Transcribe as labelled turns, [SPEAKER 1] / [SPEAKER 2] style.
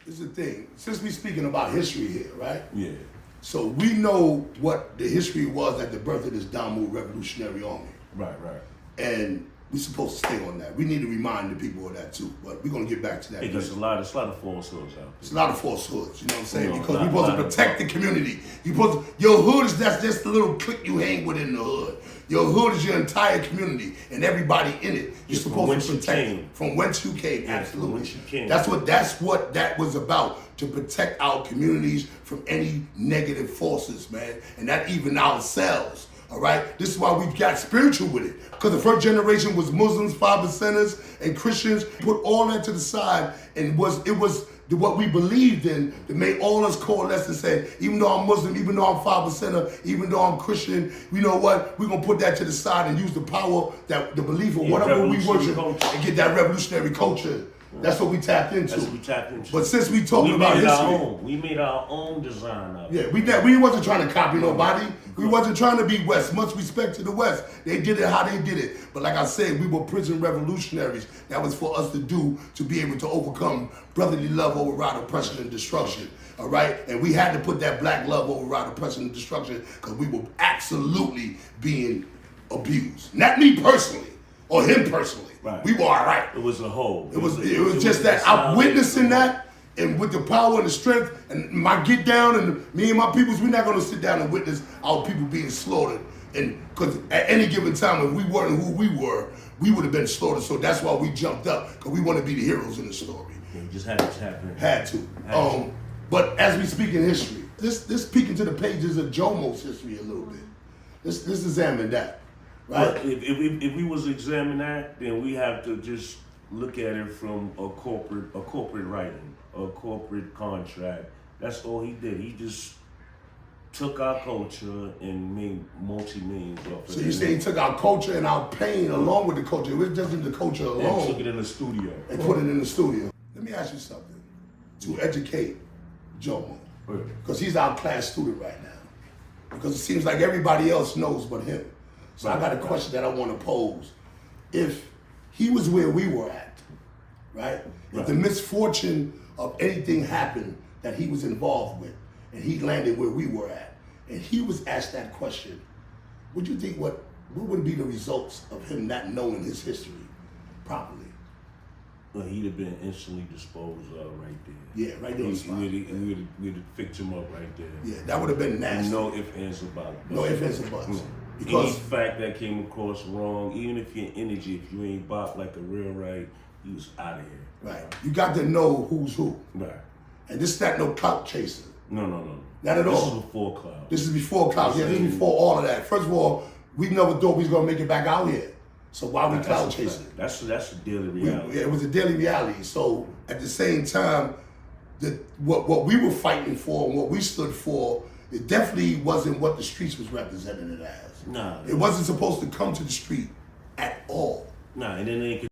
[SPEAKER 1] This is the thing. Since we speaking about history here, right?
[SPEAKER 2] Yeah.
[SPEAKER 1] So we know what the history was at the birth of this Damu Revolutionary Army.
[SPEAKER 2] Right, right.
[SPEAKER 1] And we're supposed to stay on that. We need to remind the people of that too. But we're gonna get back to that.
[SPEAKER 2] Because there's a lot of falsehoods out there.
[SPEAKER 1] It's a lot of falsehoods, you know what I'm saying?
[SPEAKER 2] You know,
[SPEAKER 1] because we're supposed to protect the community. Your hood is that's just the little clique you hang with in the hood. Your hood is your entire community and everybody in it. You're supposed to protect it. From whence you came,
[SPEAKER 2] Yeah,
[SPEAKER 1] absolutely.
[SPEAKER 2] from whence you came.
[SPEAKER 1] That's what that was about, to protect our communities from any negative forces, man. And that even ourselves. All right, this is why we got spiritual with it, because the first generation was Muslims, 5%ers, and Christians. Put all that to the side, and it was what we believed in that made all us coalesce and say, even though I'm Muslim, even though I'm 5%er, even though I'm Christian, you know what? We're gonna put that to the side and use the power, that the belief of whatever we worship, and get that revolutionary culture. That's what we tapped into.
[SPEAKER 2] That's what we tapped into.
[SPEAKER 1] But since we talking about history,
[SPEAKER 2] we made our own design of
[SPEAKER 1] yeah,
[SPEAKER 2] it.
[SPEAKER 1] we wasn't trying to copy nobody. We wasn't trying to be West. Much respect to the West. They did it how they did it. But like I said, we were prison revolutionaries. That was for us to do, to be able to overcome brotherly love, override oppression and destruction. All right? And we had to put that black love, override oppression and destruction, because we were absolutely being abused. Not me personally, or him personally.
[SPEAKER 2] Right.
[SPEAKER 1] We were all right.
[SPEAKER 2] It was a whole.
[SPEAKER 1] It was just that I'm witnessing that, and with the power and the strength and my get down, and me and my peoples, we're not gonna sit down and witness our people being slaughtered. And because at any given time, if we weren't who we were, we would have been slaughtered. So that's why we jumped up, because we want to be the heroes in the story.
[SPEAKER 2] Yeah, you just had to tap in.
[SPEAKER 1] Had to. But as we speak in history, this peek into the pages of Jomo's history a little bit. Let's examine that. Right.
[SPEAKER 2] But if we was to examine that, then we have to just look at it from a corporate writing, a corporate contract. That's all he did. He just took our culture and made multi-millions off of it.
[SPEAKER 1] So you say he took our culture and our pain along with the culture. It was just in the culture alone.
[SPEAKER 2] And took it in the studio.
[SPEAKER 1] And put it in the studio. Let me ask you something to educate Jomo, because he's our class student right now. Because it seems like everybody else knows but him. So I got a question that I want to pose. If he was where we were at, right? If the misfortune of anything happened that he was involved with, and he landed where we were at, and he was asked that question, would you think what would be the results of him not knowing his history properly?
[SPEAKER 2] Well, he'd have been instantly disposed of right there.
[SPEAKER 1] Yeah, right there on the spot.
[SPEAKER 2] We'd have picked him up right there.
[SPEAKER 1] Yeah, that would have been nasty.
[SPEAKER 2] No ifs, ands, or buts.
[SPEAKER 1] No ifs, ands, or buts.
[SPEAKER 2] Any
[SPEAKER 1] Because
[SPEAKER 2] fact that came across wrong, even if your energy, if you ain't bop like a real right, he was out of here.
[SPEAKER 1] right, you got to know who's who.
[SPEAKER 2] Right.
[SPEAKER 1] And this is not no clout chaser.
[SPEAKER 2] No.
[SPEAKER 1] Not at all.
[SPEAKER 2] This is before cloud.
[SPEAKER 1] This is before clout. Yeah, this is before all of that. First of all, we never thought we was gonna make it back out here. So why we clout chasing?
[SPEAKER 2] That's a daily reality.
[SPEAKER 1] It was a daily reality. So at the same time, what we were fighting for and what we stood for, it definitely wasn't what the streets was representing it as.
[SPEAKER 2] Nah.
[SPEAKER 1] It wasn't supposed to come to the street at all.
[SPEAKER 2] Nah, and then they